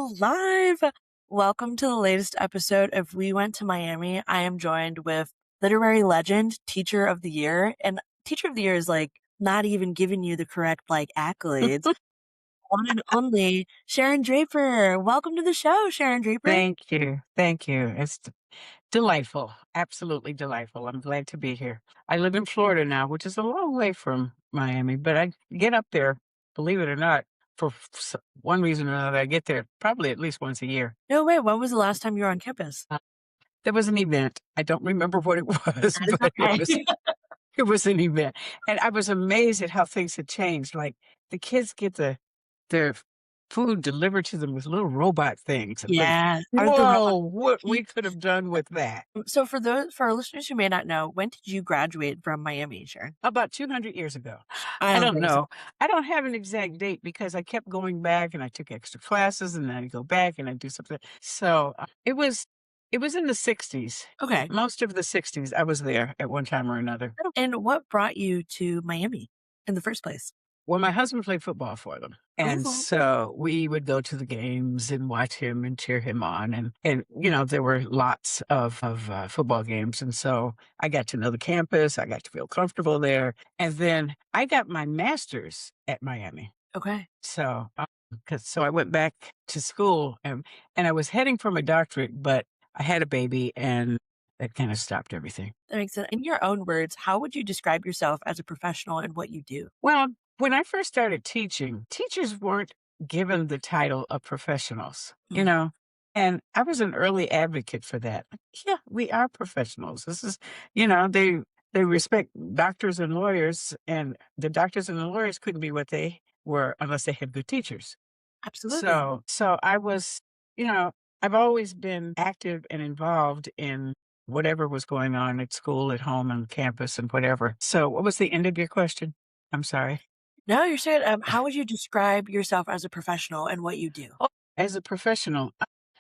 We're live. Welcome to the latest episode of We Went to Miami. I am joined with literary legend, teacher of the year, and teacher of the year is like not even giving you the correct accolades. One and only Sharon Draper. Welcome to the show, Sharon Draper. Thank you. Thank you. It's delightful. Absolutely delightful. I'm glad to be here. I live in Florida now, which is a long way from Miami, but I get up there, believe it or not, for one reason or another. I get there probably at least once a year. No way. When was the last time you were on campus? Uh, There was an event. I don't remember what it was, That is but it was okay. it was an event. And I was amazed at how things had changed. Like the kids get their food delivered to them with little robot things. I'm like, Yeah. Are the whoa, what we could have done with that. So for our listeners who may not know, when did you graduate from Miami, Sharon? About 200 years ago. I I don't don't think so. know. I don't have an exact date because I kept going back and I took extra classes and then I go back and I do something. So it was in the 60s. Okay. Most of the 60s I was there at one time or another. And what brought you to Miami in the first place? Well, my husband played football for them. And Oh, so we would go to the games and watch him and cheer him on. And there were lots of football games. And so I got to know the campus. I got to feel comfortable there. And then I got my master's at Miami. okay. So, so I went back to school and I was heading for my doctorate, but I had a baby and that kind of stopped everything. That makes sense. In your own words, how would you describe yourself as a professional and what you do? Well, when I first started teaching, teachers weren't given the title of professionals, Mm. and I was an early advocate for that. Yeah, we are professionals. This is, they respect doctors and lawyers, and the doctors and the lawyers couldn't be what they were unless they had good teachers. Absolutely. So I was, you know, I've always been active and involved in whatever was going on at school, at home, on campus, and whatever. So, what was the end of your question? I'm sorry. No, you're saying, how would you describe yourself as a professional and what you do? Oh, as a professional,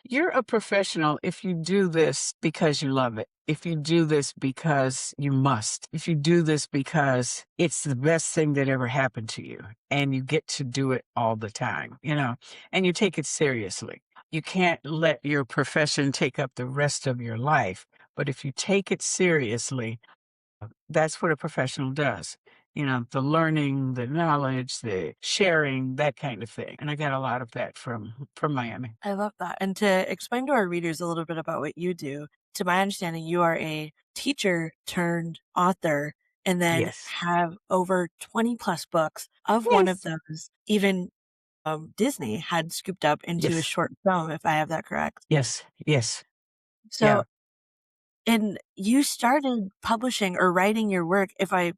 you're a professional if you do this because you love it. If you do this because you must. If you do this because it's the best thing that ever happened to you and you get to do it all the time, and you take it seriously. You can't let your profession take up the rest of your life. But if you take it seriously, that's what a professional does. The learning, the knowledge, the sharing, that kind of thing. And I got a lot of that from Miami. I love that. And to explain to our readers a little bit about what you do, to my understanding, you are a teacher turned author and then Yes. have over 20 plus books. Of one of Yes. those, even Disney had scooped up into a Yes. short film, if I have that correct. Yes. Yes. So, Yeah. and you started publishing or writing your work, if I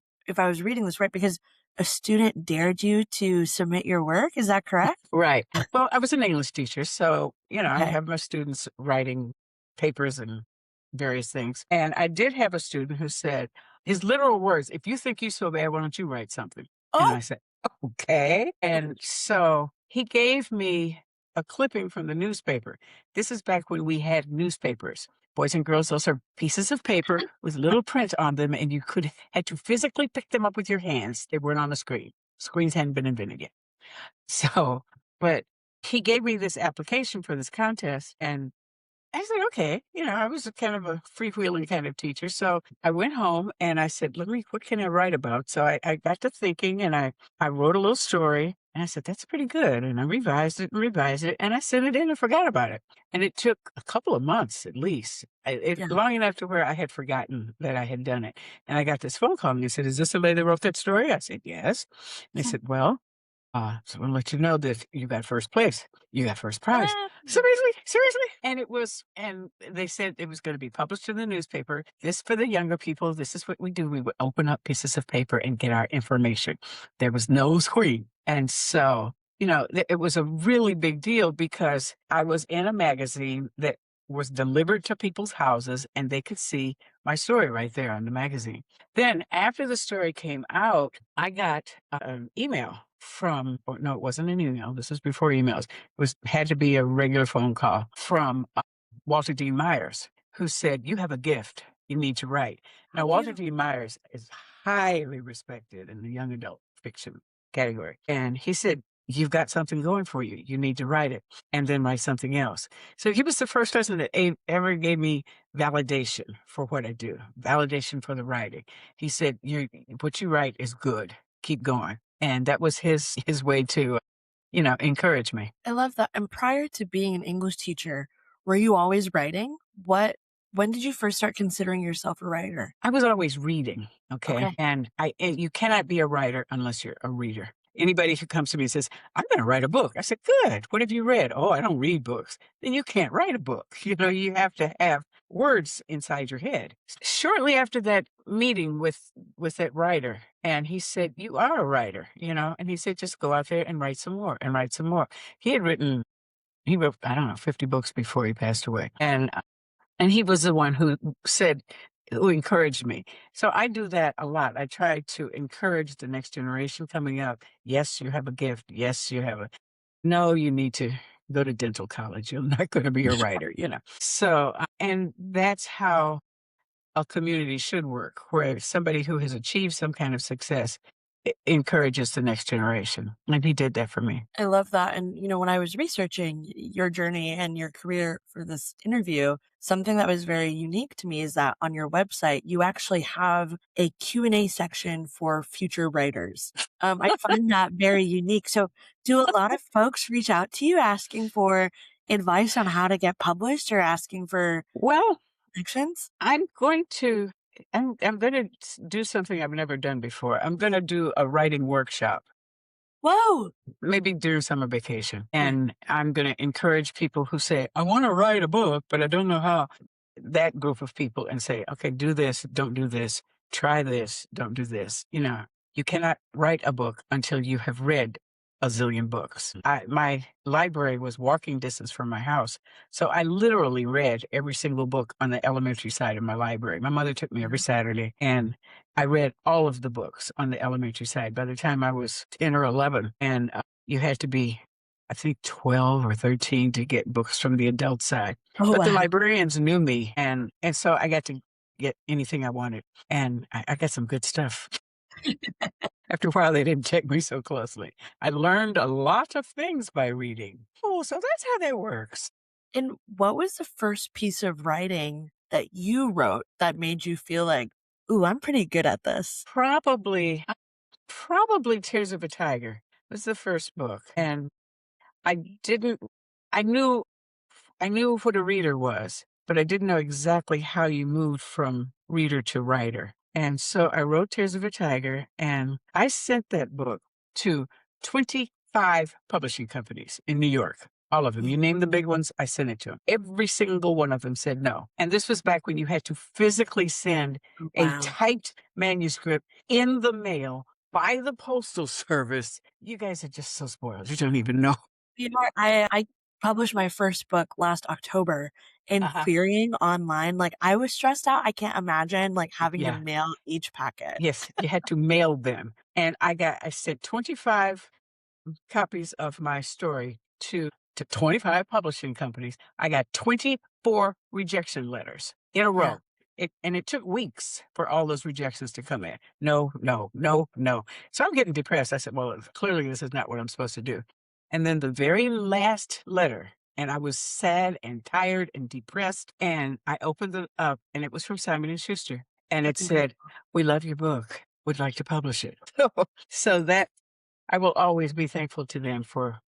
was reading this right, because a student dared you to submit your work. Is that correct? Right. Well, I was an English teacher, so I Okay. have my students writing papers and various things. And I did have a student who said his literal words, "If you think you so bad, why don't you write something?" And Oh, I said, "Okay." And so he gave me a clipping from the newspaper. This is back when we had newspapers. Boys and girls, those are pieces of paper with little print on them, and you had to physically pick them up with your hands. They weren't on the screen. Screens hadn't been invented yet. So, but he gave me this application for this contest, and I said, okay. I was a kind of a freewheeling kind of teacher. So I went home and I said, what can I write about? So I got to thinking and I wrote a little story and I said, that's pretty good. And I revised it and I sent it in and forgot about it. And it took a couple of months at least, yeah. long enough to where I had forgotten that I had done it. And I got this phone call and they said, is this the lady that wrote that story? I said, yes. And they said, well, so I want to let you know that you got first place. You got first prize. Ah, Seriously? Seriously? And they said it was going to be published in the newspaper. This for the younger people. This is what we do. We would open up pieces of paper and get our information. There was no screen. And so, it was a really big deal because I was in a magazine that was delivered to people's houses and they could see my story right there on the magazine. Then after the story came out, I got an email or no, it wasn't an email. This was before emails. Had to be a regular phone call from Walter D. Myers, who said, "You have a gift. You need to write." how Now, Walter beautiful. D. Myers is highly respected in the young adult fiction category, and he said, you've got something going for you. You need to write it and then write something else. So he was the first person that ever gave me validation for what I do, validation for the writing. He said, what you write is good. Keep going. And that was his way to, encourage me. I love that. And prior to being an English teacher, were you always writing? When did you first start considering yourself a writer? I was always reading, okay? Okay. And you cannot be a writer unless you're a reader. Anybody who comes to me and says, "I'm gonna write a book." I said, "Good. What have you read?" "Oh, I don't read books." Then you can't write a book. You have to have words inside your head. Shortly after that meeting with that writer, and he said, "You are a writer," and he said, "Just go out there and write some more and write some more." He wrote, I don't know, 50 books before he passed away. And he was the one who encouraged me. So I do that a lot. I try to encourage the next generation coming up. Yes, you have a gift. Yes, no, you need to go to dental college. You're not going to be a writer. So, and that's how a community should work, where somebody who has achieved some kind of success encourages the next generation. And he did that for me. I love that. And, when I was researching your journey and your career for this interview, something that was very unique to me is that on your website, you actually have a Q&A section for future writers. I find that very unique. So do a lot of folks reach out to you asking for advice on how to get published or asking for Well, connections? I'm going to I'm gonna do something I've never done before. I'm gonna do a writing workshop, Whoa. maybe during summer vacation. Yeah. And I'm gonna encourage people who say, "I wanna write a book, but I don't know how." That group of people and say, "Okay, do this, don't do this, try this, don't do this." You cannot write a book until you have read a zillion books. My library was walking distance from my house, so I literally read every single book on the elementary side of my library. My mother took me every Saturday, and I read all of the books on the elementary side by the time I was 10 or 11. And you had to be, I think, 12 or 13 to get books from the adult side. Oh, But the wow. librarians knew me, and so I got to get anything I wanted, and I got some good stuff. After a while, they didn't check me so closely. I learned a lot of things by reading. Oh, so that's how that works. And what was the first piece of writing that you wrote that made you feel like, "Ooh, I'm pretty good at this"? Probably Tears of a Tiger was the first book, and I didn't I knew I knew what a reader was, but I didn't know exactly how you moved from reader to writer. And so I wrote Tears of a Tiger, and I sent that book to 25 publishing companies in New York. All of them. You name the big ones, I sent it to them. Every single one of them said no. And this was back when you had to physically send Oh, a wow. typed manuscript in the mail by the postal service. You guys are just so spoiled. You don't even know. I published my first book last October, and Uh-huh. querying online, like, I was stressed out. I can't imagine, like, having to Yeah. mail each packet. Yes, you had to mail them. And I sent 25 copies of my story to 25 publishing companies. I got 24 rejection letters in a Yeah. row. And it took weeks for all those rejections to come in. No, no, no, no. So I'm getting depressed. I said, well, clearly this is not what I'm supposed to do. And then the very last letter, and I was sad and tired and depressed. And I opened it up, and it was from Simon and Schuster. And it That's incredible. said, "We love your book. Would like to publish it." So that I will always be thankful to them for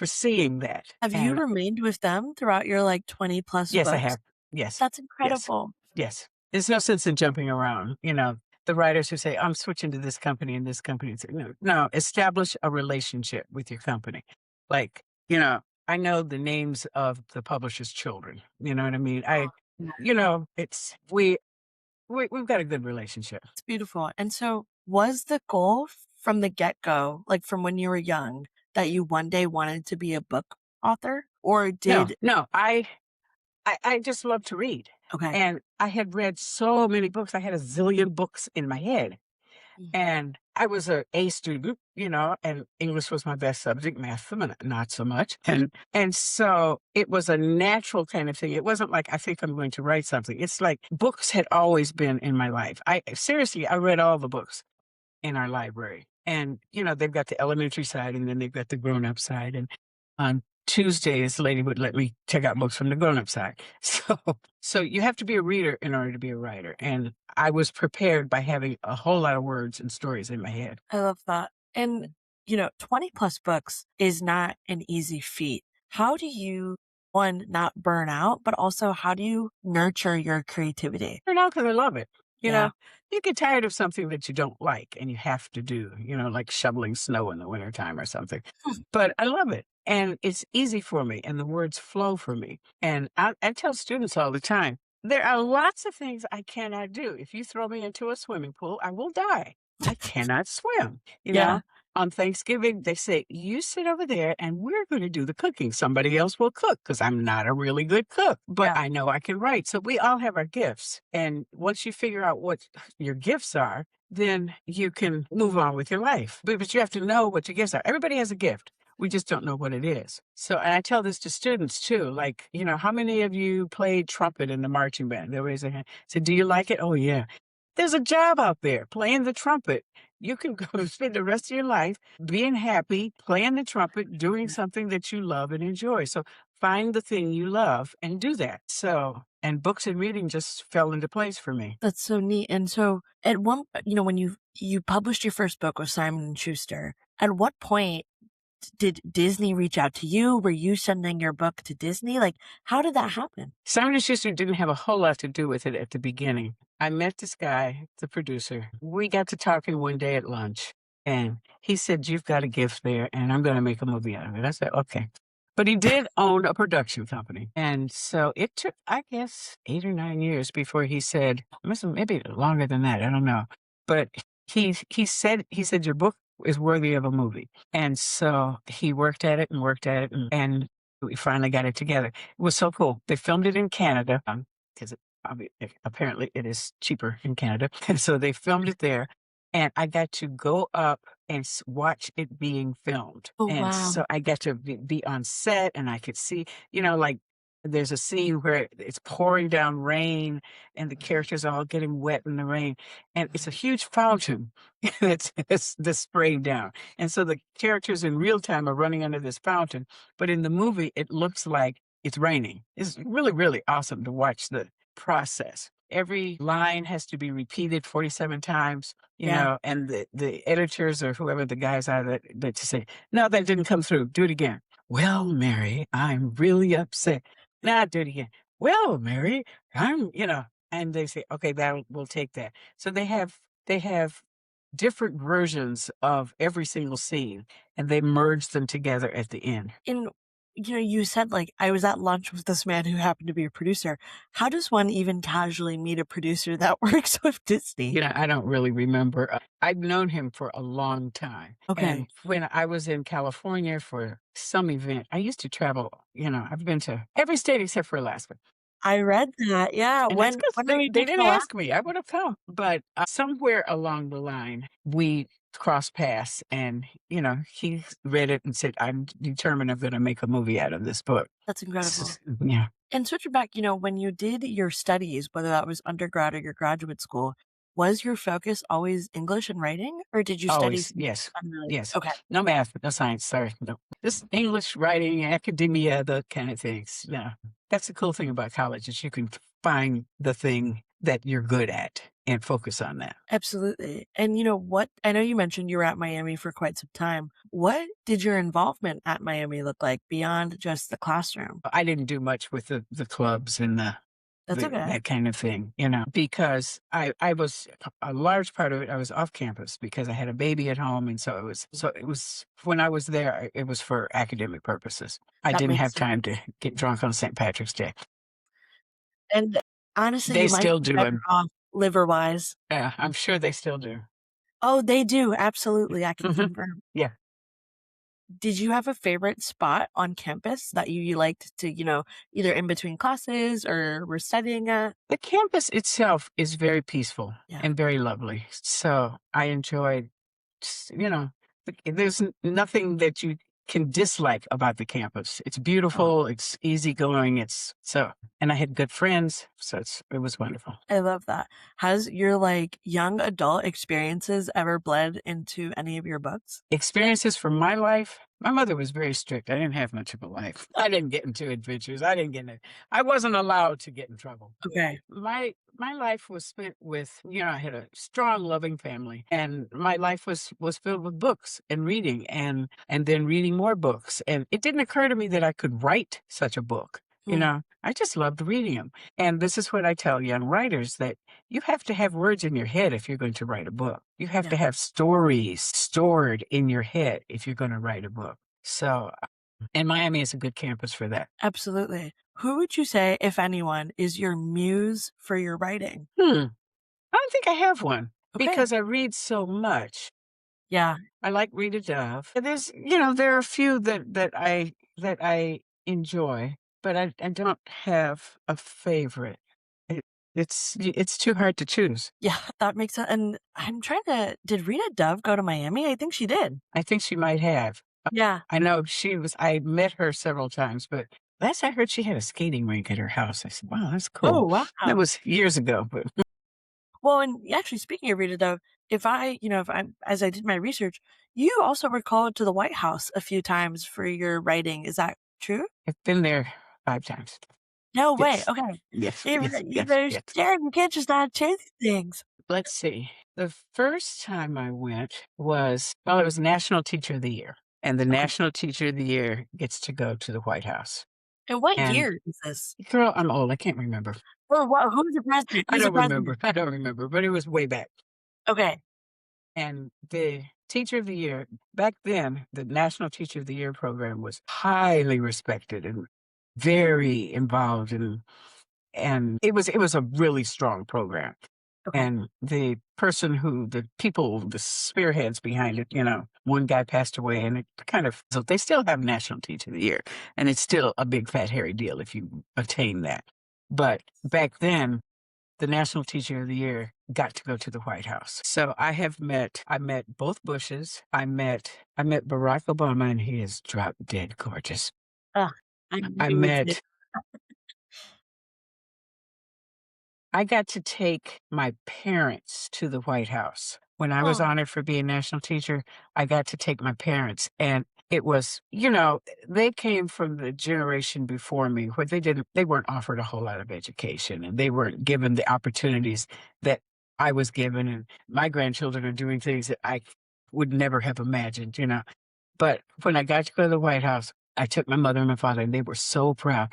seeing that. Have you And remained with them throughout your, like, 20 plus yes, I books? have. Yes. That's Yes. incredible. Yes. There's no sense in jumping around. The writers who say, "I'm switching to this company and this company." Say, no, no, establish a relationship with your company. Like, I know the names of the publisher's children. You know what I mean? Yeah, It's we've got a good relationship. it's beautiful. And so, was the goal from the get-go, like, from when you were young, that you one day wanted to be a book author? Or No, did no, I just love to read. okay. And I had read so many books. I had a zillion books in my head. Mhm. And I was a A student, and English was my best subject, math not so much. And so it was a natural kind of thing. It wasn't like I think I'm going to write something. It's like books had always been in my life. I read all the books in our library. And, they've got the elementary side and then they've got the grown-up side, and on Tuesdays, the lady would let me check out books from the grown-up side. So you have to be a reader in order to be a writer, and I was prepared by having a whole lot of words and stories in my head. I love that. And, 20 plus books is not an easy feat. How do you, one, not burn out, but also how do you nurture your creativity? Turn out because I love it. You Yeah. know, you get tired of something that you don't like and you have to do, like shoveling snow in the wintertime or something. But I love it. And it's easy for me and the words flow for me. And I tell students all the time, there are lots of things I cannot do. If you throw me into a swimming pool, I will die. I cannot swim, you Yeah. know? On Thanksgiving, they say, you sit over there and we're going to do the cooking. Somebody else will cook because I'm not a really good cook, but Yeah. I know I can write. So we all have our gifts. And once you figure out what your gifts are, then you can move on with your life. But you have to know what your gifts are. Everybody has a gift. We just don't know what it is. So, and I tell this to students too, like, how many of you played trumpet in the marching band? They raise their hand. Say, do you like it? Oh, yeah. There's a job out there playing the trumpet. You can go and spend the rest of your life being happy, playing the trumpet, doing something that you love and enjoy. So find the thing you love and do that. So, and books and reading just fell into place for me. That's so neat. And so at one, when you published your first book with Simon and Schuster, at what point did Disney reach out to you? Were you sending your book to Disney? Like, how did that happen? Simon& and Schuster didn't have a whole lot to do with it at the beginning. I met this guy, the producer. We got to talking one day at lunch, and he said, "You've got a gift there, and I'm gonna make a movie out of it." I said, "Okay." But he did own a production company, and so it took, I guess, 8 or 9 years before he said, maybe longer than that, I don't know. But he said, "Your book is worthy of a movie." And so he worked at it and worked at it, and we finally got it together. It was so cool. They filmed it in Canada, 'cause apparently it is cheaper in Canada, and so they filmed it there, and I got to go up and watch it being filmed, Oh, and wow. so I got to be on set, and I could see, like, there's a scene where it's pouring down rain, and the characters are all getting wet in the rain, and it's a huge fountain that's spraying down, and so the characters in real time are running under this fountain, but in the movie, it looks like it's raining. It's really, really awesome to watch the process. Every line has to be repeated 47 times, Yeah. and the editors or whoever the guys are that to say, no, that didn't come through. Do it again. Well, Mary, I'm really upset. Nah, do it again. Well, Mary, and they say, okay, we'll take that. So they have different versions of every single scene and they merge them together at the end. And, you said, like, I was at lunch with this man who happened to be a producer. How does one even casually meet a producer that works with Disney? I don't really remember. I've known him for a long time. And Okay. when I was in California for some event, I used to travel, I've been to every state except for Alaska. I read that. Yeah. And that's When because when did they, you they get to didn't Alaska? ask me. I would have come. But somewhere along the line, we crossed paths and, he read it and said, I'm determined I'm going to make a movie out of this book. That's incredible. Yeah. And switching back, when you did your studies, whether that was undergrad or your graduate school, was your focus always English and writing, or did you study Always, some yes, unrelated? yes. Okay. No math, no science, sorry, no. Just English, writing, academia, the kind of things, yeah. That's the cool thing about college is you can find the thing that you're good at and focus on that. Absolutely. And what I know you mentioned you were at Miami for quite some time. What did your involvement at Miami look like beyond just the classroom? I didn't do much with the clubs and That's okay. that kind of thing, because I was a large part of it, I was off campus because I had a baby at home, and so it was when I was there, it was for academic purposes. I That didn't makes have sense. time to get drunk on St. Patrick's Day. And honestly, They you might still be do, better off liver-wise. yeah, I'm sure they still do. Oh, they do, absolutely, I can Mhm. confirm. Yeah. Did you have a favorite spot on campus that you liked to, either in between classes or were studying at? The campus itself is very peaceful Yeah. and very lovely. So I enjoyed, there's nothing that you can dislike about the campus. It's Oh, beautiful, it's easygoing, it's so and I had good friends, so it was wonderful. I love that. Has your, like, young adult experiences ever bled into any of your books? Experiences from my life, my mother was very strict. I didn't have much of a life. I didn't get into adventures. I wasn't allowed to get in trouble. Okay. My life was spent with, I had a strong, loving family, and my life was filled with books and reading, and then reading more books. And it didn't occur to me that I could write such a book. Hmm, I just loved reading them. And this is what I tell young writers, that you have to have words in your head if you're going to write a book. You have yeah, to have stories stored in your head if you're going to write a book. So, and Miami is a good campus for that. absolutely. Who would you say, if anyone, is your muse for your writing? Hmm. I don't think I have one Okay. because I read so much. Yeah. I like Rita Dove. There are a few that I enjoy, but I don't have a favorite. It, it's too hard to choose. Yeah, that makes sense. And I'm trying to did Rita Dove go to Miami? I think she did. I think she might have. Yeah. I know I met her several times, but last I heard she had a skating rink at her house. I said, wow, that's Oh, cool. That wow. was years ago, but Well, and actually speaking of Rita Dove, if I'm as I did my research, you also were called to the White House a few times for your writing. Is that true? I've been there 5 times. No way. Yes. Okay. Yes, You yes, better yes. share. You can't just not chase things. Let's see. The first time I went it was National Teacher of the Year, and the Okay. National Teacher of the Year gets to go to the White House. And what And year is this? girl, I'm old. I can't remember. Well, who's the president? I Who's the don't remember. president? I don't remember, but it was way back. Okay. And the Teacher of the Year, back then, the National Teacher of the Year program was highly respected and very involved, and it was a really strong program. Okay. And the people, the spearheads behind it, one guy passed away, and it so they still have National Teacher of the Year, and it's still a big fat hairy deal if you attain that. But back then, the National Teacher of the Year got to go to the White House. So I met both Bushes. I met Barack Obama, and he is drop dead gorgeous. Ugh, I knew I you would say met I got to take my parents to the White House. When I was oh, honored for being national teacher, I got to take my parents, and it was, they came from the generation before me where they weren't offered a whole lot of education, and they weren't given the opportunities that I was given, and my grandchildren are doing things that I would never have imagined. But when I got to go to the White House, I took my mother and my father, and they were so proud.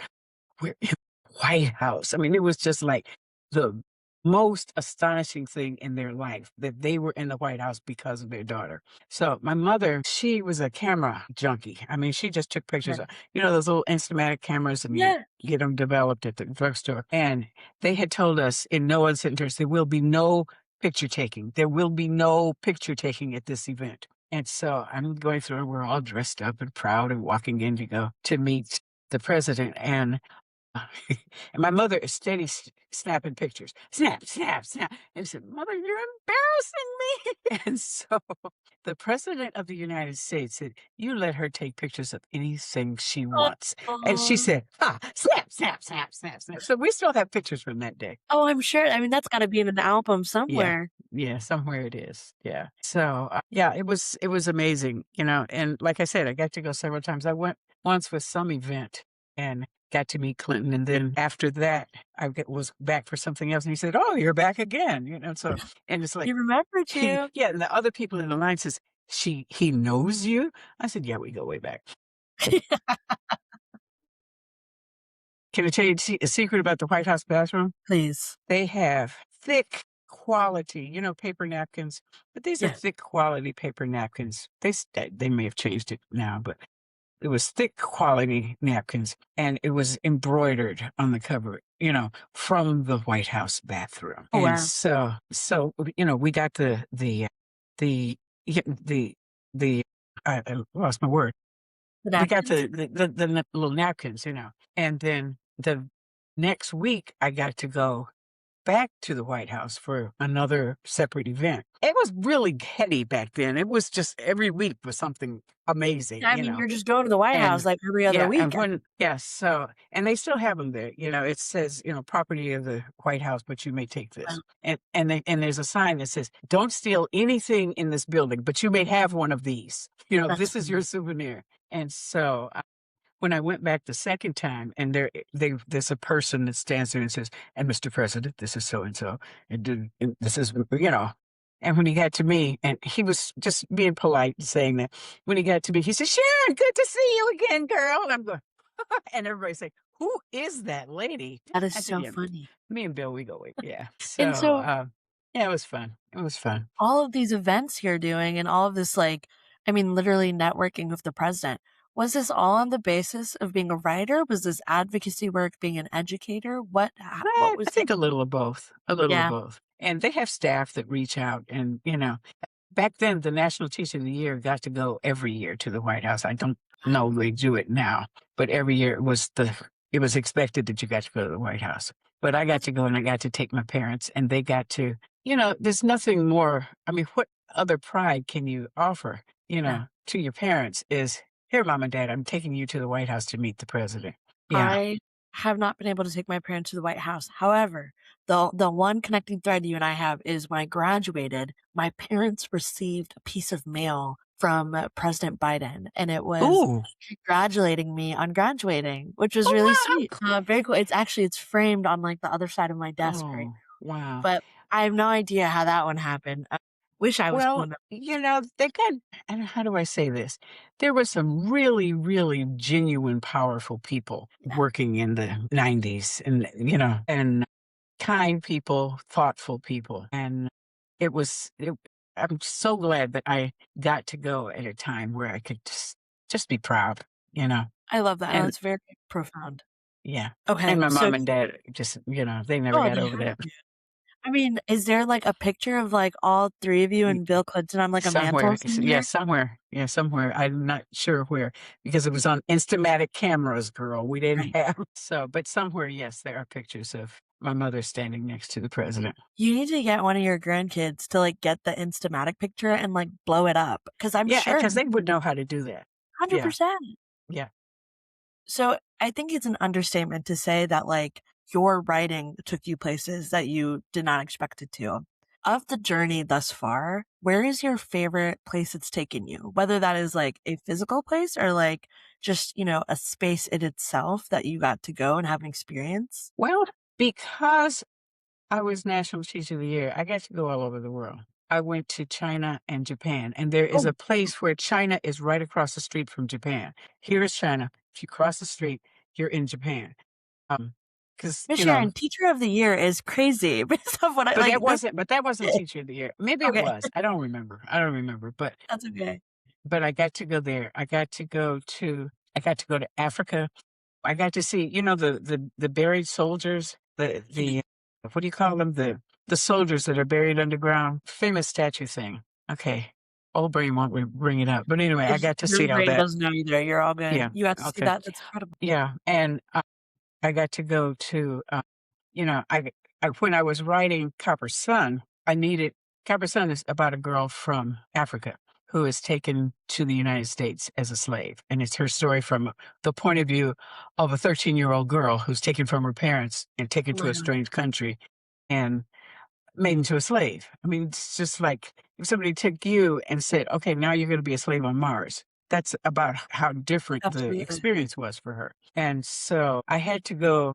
We're in the White House. I mean, it was just like the most astonishing thing in their life that they were in the White House because of their daughter. So my mother, she was a camera junkie. I mean, she just took pictures okay. of, those little Instamatic cameras, and you Yeah. get them developed at the drugstore. And they had told us in no uncertain terms, there will be no picture taking. There will be no picture taking at this event. And so I'm going through, and we're all dressed up and proud and walking in to go to meet the president. And my mother is steady snapping pictures. Snap, snap, snap. And I said, Mother, you're embarrassing me. And so the president of the United States said, you let her take pictures of anything she wants. And she Oh. said, snap, snap, snap, snap, snap. So we still have pictures from that day. Oh, I'm sure. I mean, that's gotta be in an album Yeah. somewhere. Yeah, somewhere it is. Yeah. So, yeah, it was amazing, and like I said, I got to go several times. I went once with some event and got to meet Clinton, and then after that, was back for something else, and he said, "Oh, you're back again," so, and it's like, He remembered you. yeah, and the other people in the line says, he knows you? I said, "Yeah, we go way back." Can I tell you a secret about the White House bathroom? Please. They have thick quality, paper napkins, but these are Yes. thick quality paper napkins. They may have changed it now, but it was thick quality napkins, and it was embroidered on the cover, from the White House bathroom. Oh, And wow. so we got the yeah, the I lost my word. The We got napkins? the little napkins, and then the next week I got to go back to the White House for another separate event. It was really heady back then. It was just every week was something amazing, I mean, you're just going to the White House and like every other yeah, and weekend. when yes, so and they still have them there. It says, property of the White House, but you may take this. And there's a sign that says, "Don't steal anything in this building, but you may have one of these. That's This is your funny. souvenir." And so when I went back the second time, and there's a person that stands there and says, "And Mr. President, this is so and so, and this is And when he got to me, and he was just being polite and saying that, when he got to me, he said, "Sharon, good to see you again, girl." And I'm going, and everybody's like, "Who is that lady?" That is I said, so "Yeah, funny. me and Bill, we go way, yeah." And So, so yeah, it was fun. It was fun. all of these events you're doing and all of this, like, I mean, literally networking with the president, was this all on the basis of being a writer? Was this advocacy work, being an educator? What I was think a little of both, a little of yeah, both. And they have staff that reach out, and back then, the National Teacher of the Year got to go every year to the White House. I don't know they do it now, but every year it was expected that you got to go to the White House. But I got that's to go, and I got to take my parents, and they got to, there's nothing more. I mean, what other pride can you offer, yeah. to your parents is, "Here, mom and dad, I'm taking you to the White House to meet the president." Yeah. I have not been able to take my parents to the White House. However, the one connecting thread you and I have is when I graduated, my parents received a piece of mail from President Biden, and it was Ooh. congratulating me on graduating, which was Oh, really wow. sweet. Very cool. It's framed on like the other side of my desk right Oh, now, wow. but I have no idea how that one happened. I wish I was cool Well, enough. they got, and how do I say this? There were some really, really genuine, powerful people Yeah, working in the 90s, and kind people, thoughtful people. And I'm so glad that I got to go at a time where I could just be proud, you know, I love that. and It's very profound. yeah. And Okay, my so mom and dad just, they never oh, got they over had that. to. I mean, is there, like, a picture of, like, all 3 of you Y and Bill Clinton on, like, a mantle Somewhere, yeah, somewhere? somewhere, yeah, somewhere. I'm not sure where, because it was on Instamatic cameras, girl. We didn't Right. have but somewhere, yes, there are pictures of my mother standing next to the president. You need to get one of your grandkids to, like, get the Instamatic picture and, like, blow it up because 'cause I'm Yeah, sure because you they would can know how to do that. Yeah, 100%. yeah. So, I think it's an understatement to say that, like, your writing took you places that you did not expect it to. Of the journey thus far, where is your favorite place it's taken you? Whether that is, like, a physical place or, like, just, a space in itself that you got to go and have an experience? Well, because I was National Teacher of the Year, I got to go all over the world. I went to China and Japan, and there is Oh, a place where China is right across the street from Japan. Here is China. If you cross the street, you're in Japan. Um, because Miss Sharon, teacher of the year is crazy based off what I like, this but that wasn't Teacher of the Year. Maybe it okay, was. I don't remember. I don't remember, that's okay. but I got to go there. I got to go to Africa. I got to see, the buried soldiers, Yeah. the what do you call them? The soldiers that are buried underground. Famous statue thing. Okay. Old brain won't bring it up. But anyway, I It's got to see your all brain that. doesn't know either, you're all good. Yeah. You got to see Okay. that, that's incredible. Yeah. And I got to go to, you know, when I was writing Copper Sun, I needed Copper Sun is about a girl from Africa who is taken to the United States as a slave, and it's her story from the point of view of a 13-year-old girl who's taken from her parents and taken Oh to my a god. strange country and made into a slave. I mean, it's just like if somebody took you and said, "Okay, now you're going to be a slave on Mars." That's about how different the Absolutely. experience was for her. And so I had to go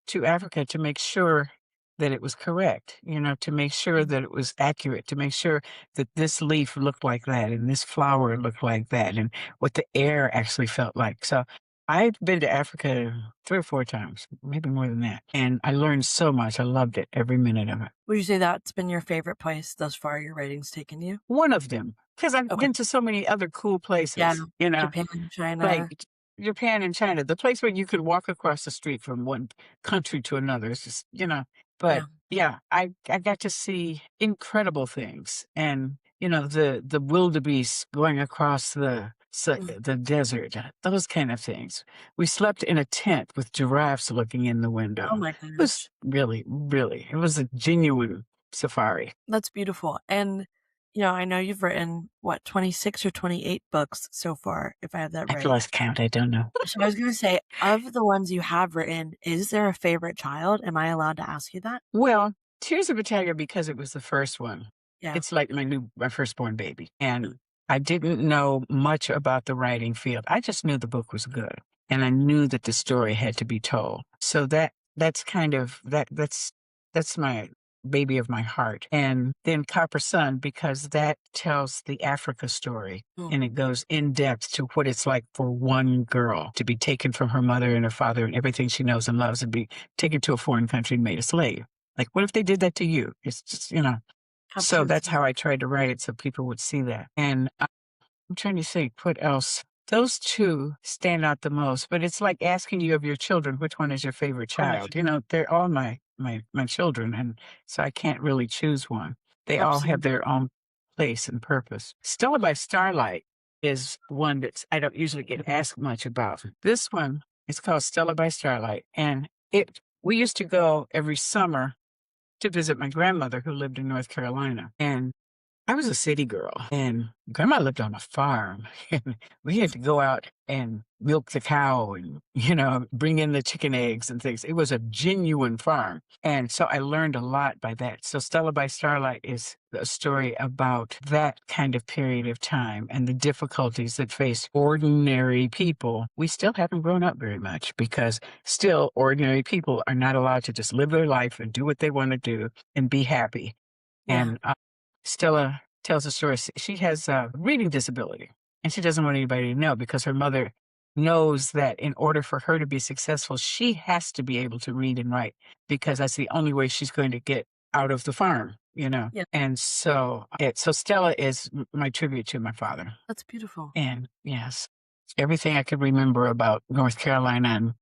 to Africa to make sure that it was correct, to make sure Mm. that it was accurate, to make sure that this leaf looked like that and this flower looked like that and what the air actually felt like. So I've been to Africa 3 or 4 times, maybe more than that. And I learned so much. I loved it, every minute of it. Would you say that's been your favorite place thus far your writing's taken you? One of them, because I've Okay. been to so many other cool Yeah. places, Japan, like China. Japan and China, the place where you could walk across the street from one country to another. It's just, but Yeah. yeah, I got to see incredible things, and the wildebeest going across Mm. the desert, those kind of things. We slept in a tent with giraffes looking in the Oh window. my It was gosh. really, really, it was a genuine safari. That's beautiful. And, I know you've written, what, 26 or 28 books so far, if I have that I've right. lost count. I don't know. So I was gonna say, of the ones you have written, is there a favorite child? Am I allowed to ask you that? Well, Tears of a Tiger, because it was the first one, Yeah. it's like my firstborn baby, and I didn't know much about the writing field. I just knew the book was good, and I knew that the story had to be told. So that's kind of that's my baby of my heart. And then Copper Sun, because that tells the Africa story, Mm. and it goes in depth to what it's like for one girl to be taken from her mother and her father and everything she knows and loves, and be taken to a foreign country and made a slave. Like, what if they did that to you? It's just, so that's Absolutely. how I tried to write it so people would see that. And I'm trying to think what else. Those two stand out the most, but it's like asking you of your children, which one is your favorite Oh my child? goodness. They're all my children, and so I can't really choose one. They all have Absolutely. their own place and purpose. Stella by Starlight is one that I don't usually get asked much about. This one is called Stella by Starlight, and it we used to go every summer to visit my grandmother who lived in North Carolina. And I was a city girl, and grandma lived on a farm, and we had to go out and milk the cow and, bring in the chicken eggs and things. It was a genuine farm. And so I learned a lot by that. So Stella by Starlight is a story about that kind of period of time and the difficulties that face ordinary people. We still haven't grown up very much because still ordinary people are not allowed to just live their life and do what they want to do and be happy. Yeah. And Stella tells a story. She has a reading disability, and she doesn't want anybody to know because her mother knows that in order for her to be successful, she has to be able to read and write because that's the only way she's going to get out of the farm. Yeah. And so Stella is my tribute to my father. That's beautiful. And yes, everything I could remember about North Carolina and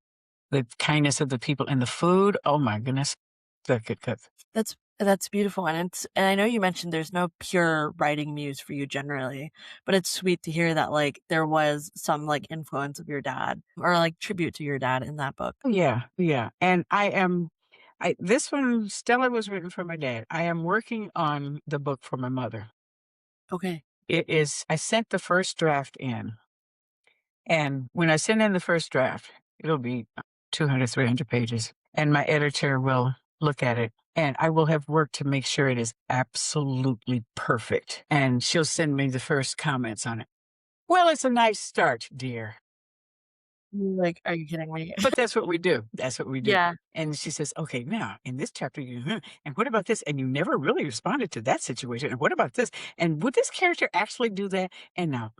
the kindness of the people and the food. Oh my goodness. Good, good, good. That's beautiful, and I know you mentioned there's no pure writing muse for you generally, but it's sweet to hear that, like, there was some, like, influence of your dad or, like, tribute to your dad in that book. Yeah, yeah. And this one, Stella was written for my dad. I am working on the book for my mother. Okay. I sent the first draft in. And when I send in the first draft, it'll be 200, 300 pages. And my editor will look at it. And I will have worked to make sure it is absolutely perfect. And she'll send me the first comments on it. Well, it's a nice start, dear. Like, are you kidding me? But that's what we do. That's what we do. Yeah. And she says, okay, now in this chapter, and what about this? And you never really responded to that situation. And what about this? And would this character actually do that? And now,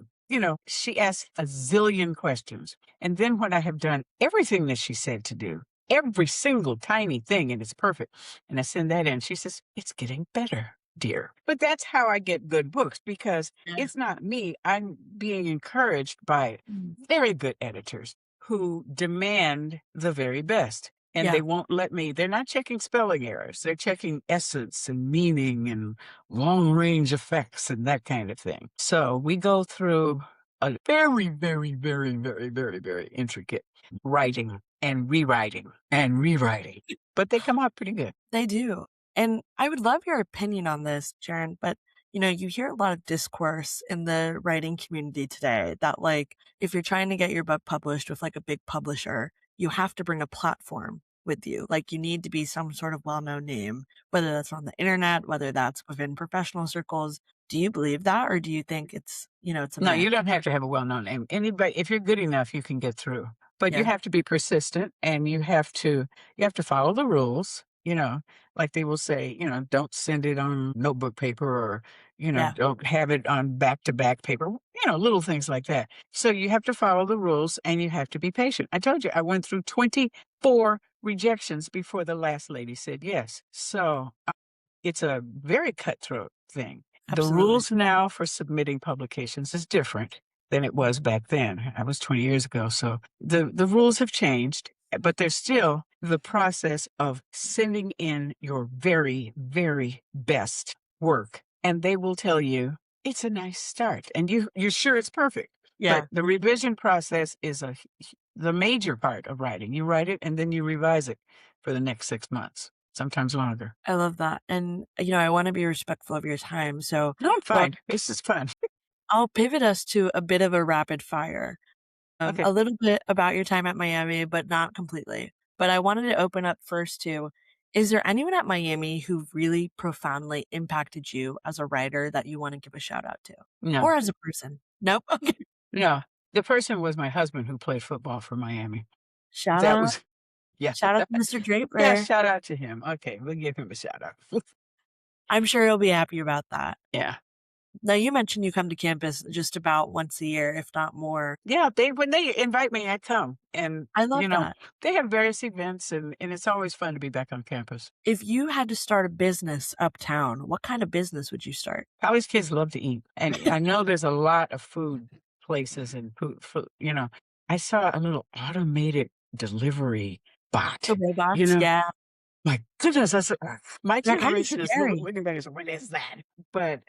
she asks a zillion questions. And then when I have done everything that she said to do, every single tiny thing, and it's perfect, and I send that in, she says, it's getting better, dear. But that's how I get good books because Yeah. it's not me. I'm being encouraged by Mm. very good editors who demand the very best. And Yeah. they won't let me, they're not checking spelling errors. They're checking essence and meaning and long range effects and that kind of thing. So we go through a very, very, very, very, very, very intricate writing and rewriting and rewriting, but they come out pretty good. They do. And I would love your opinion on this, Sharon, but you hear a lot of discourse in the writing community today that, like, if you're trying to get your book published with like a big publisher, you have to bring a platform with you. Like, you need to be some sort of well-known name, whether that's on the internet, whether that's within professional circles. Do you believe that, or do you think it's a No, myth? you don't have to have a well-known name. Anybody, if you're good enough, you can get through. But you Yeah. have to be persistent, and you have to follow the rules. Like they will say, don't send it on notebook paper, or Yeah. don't have it on back-to-back paper. Little things like that. So you have to follow the rules, and you have to be patient. I told you I went through 24 rejections before the last lady said yes. So it's a very cutthroat thing. The Absolutely. rules now for submitting publications is different. than it was back then. That was 20 years ago. So the rules have changed, but there's still the process of sending in your very, very best work. And they will tell you it's a nice start. And you're sure it's perfect. But Yeah, the revision process is the major part of writing. You write it and then you revise it for the next 6 months, sometimes longer. I love that, and, I wanna be respectful of your time, so, No, I'm look, fine. This is fun. I'll pivot us to a bit of a rapid fire. Okay. A little bit about your time at Miami, but not completely. But I wanted to open up first to, is there anyone at Miami who really profoundly impacted you as a writer that you wanna give a shout out to? No, Or as a person? Nope? Okay. no. The person was my husband who played football for Miami. Shout That out was, yeah. shout out to Mr. Yeah, Draper. shout out to him. Okay, we'll give him a shout out. I'm sure he'll be happy about that. Yeah. Now, you mentioned you come to campus just about once a year, if not more. Yeah, when they invite me, I come. And, I love that. they have various events and it's always fun to be back on campus. If you had to start a business uptown, what kind of business would you start? College kids love to eat. And I know there's a lot of food places and food. I saw a little automated delivery The bot, you robots? know? Yeah. My goodness, my They're kinda generation is scary. looking back and say, "What is that?" But,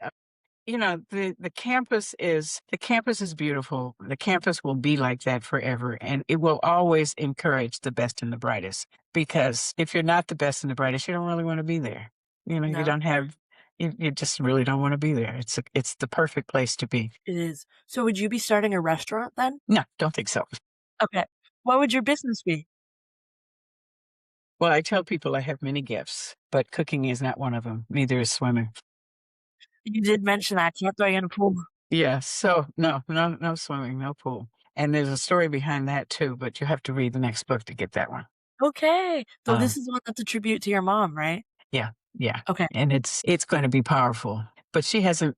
the campus is beautiful. The campus will be like that forever, and it will always encourage the best and the brightest, because if you're not the best and the brightest, you don't really wanna be there. You No, don't have you just really don't wanna be there. It's the perfect place to be. it is. So would you be starting a restaurant then? No, don't think so. Okay. What would your business be? Well, I tell people I have many gifts, but cooking is not one of them. Neither is swimming. You did mention that, can't throw you in a pool. Yeah, so no, no, no swimming, no pool. And there's a story behind that too, but you have to read the next book to get that one. Okay. So Uh, this is one that's a tribute to your mom, right? yeah, yeah. Okay. And it's going to be powerful, but she hasn't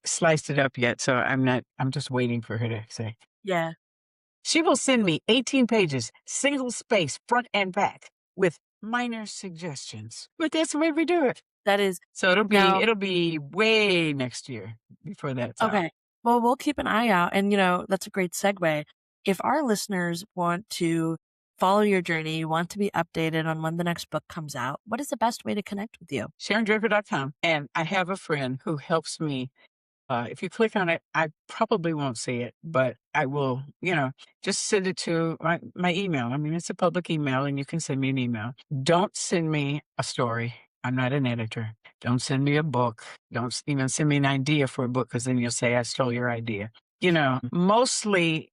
sliced it up yet, so I'm just waiting for her to say. Yeah, She will send me 18 pages, single space, front and back, with minor suggestions. But that's the way we do it. that is So it'll be now it'll be way next year before that's out. okay. Well, we'll keep an eye out, and, that's a great segue. If our listeners want to follow your journey, want to be updated on when the next book comes out, what is the best way to connect with you? SharonDraper.com. And I have a friend who helps me. If you click on it, I probably won't see it, but I will, just send it to my email. I mean, it's a public email and you can send me an email. Don't send me a story. I'm not an editor. Don't send me a book. Don't even send me an idea for a book, because then you'll say I stole your idea. Mostly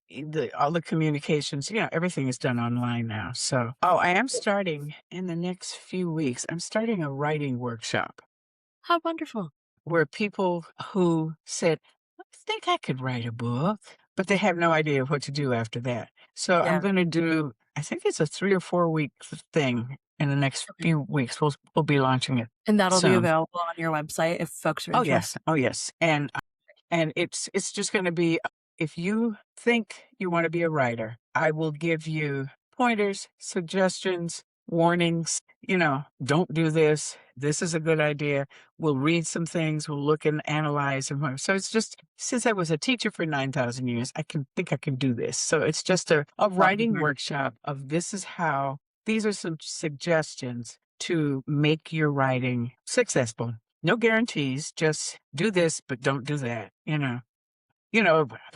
all the communications, everything is done online now. So, I am starting in the next few weeks. I'm starting a writing workshop How wonderful. where people who said, I think I could write a book, but they have no idea what to do after that. So I'm Yeah, going to do, I think it's a 3 or 4 week thing in the next okay. few weeks. We'll be launching it And that'll be soon. available on your website if folks are Oh, yes. interested. Oh, yes. And it's just gonna be, if you think you wanna be a writer, I will give you pointers, suggestions, warnings, "Don't do this. This is a good idea." We'll read some things, we'll look and analyze and whatever. So it's just, since I was a teacher for 9,000 years, I can do this. So it's just a Love the writing journey. workshop of these are some suggestions to make your writing successful. No guarantees, just do this, but don't do that,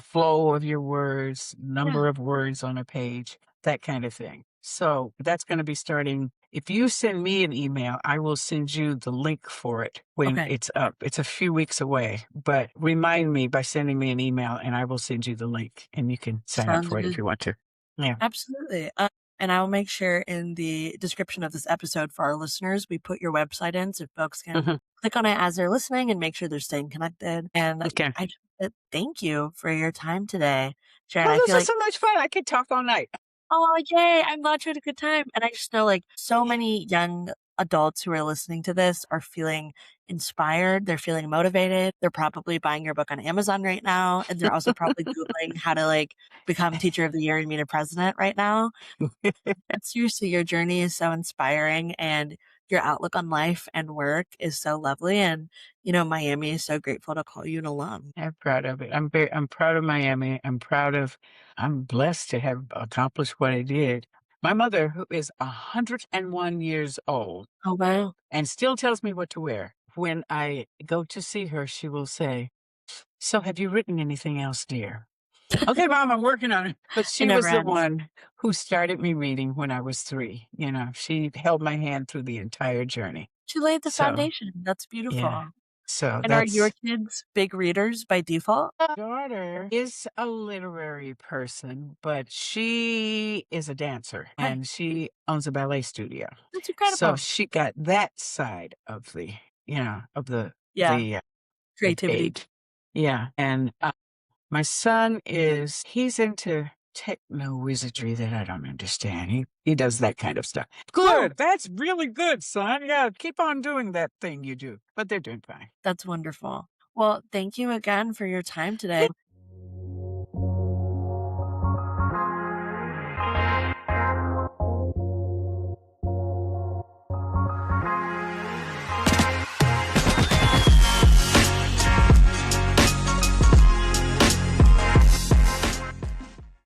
flow of your words, Yeah, number of words on a page, that kind of thing. So that's going to be starting. If you send me an email, I will send you the link for it when okay. it's up. It's a few weeks away, but remind me by sending me an email and I will send you the link and you can sign up Sounds for it if good. you want to. Yeah. Absolutely. And I will make sure in the description of this episode for our listeners, we put your website in so folks can Hmm. click on it as they're listening and make sure they're staying connected. And Okay. I just thank you for your time today, Sharon. Oh, I this feel is like, so much fun. I could talk all night. oh, yay, I'm glad you had a good time. And I just know like so many young adults who are listening to this are feeling inspired. They're feeling motivated. They're probably buying your book on Amazon right now. And they're also probably Googling how to like become teacher of the year and meet a president right now. And seriously, your journey is so inspiring and your outlook on life and work is so lovely. And, Miami is so grateful to call you an alum. I'm proud of it. I'm proud of Miami. I'm blessed to have accomplished what I did. My mother, who is 101 years old Oh, wow. and still tells me what to wear. When I go to see her, she will say, "So have you written anything else, dear?" "Okay, mom, I'm working on it." But It she never was the ends. one who started me reading when I was 3. She held my hand through the entire journey. She laid the So, foundation. That's yeah. beautiful. So And are your that's kids big readers by default? My daughter is a literary person, but she is a dancer Okay, and she owns a ballet studio. that's So incredible. she got that side of of Yeah, the creativity. gate. Yeah. And my son he's into techno wizardry that I don't understand. He does that kind of stuff. Oh, Good. That's really good, son. Yeah, keep on doing that thing you do. But they're doing fine. that's wonderful. Well, thank you again for your time today.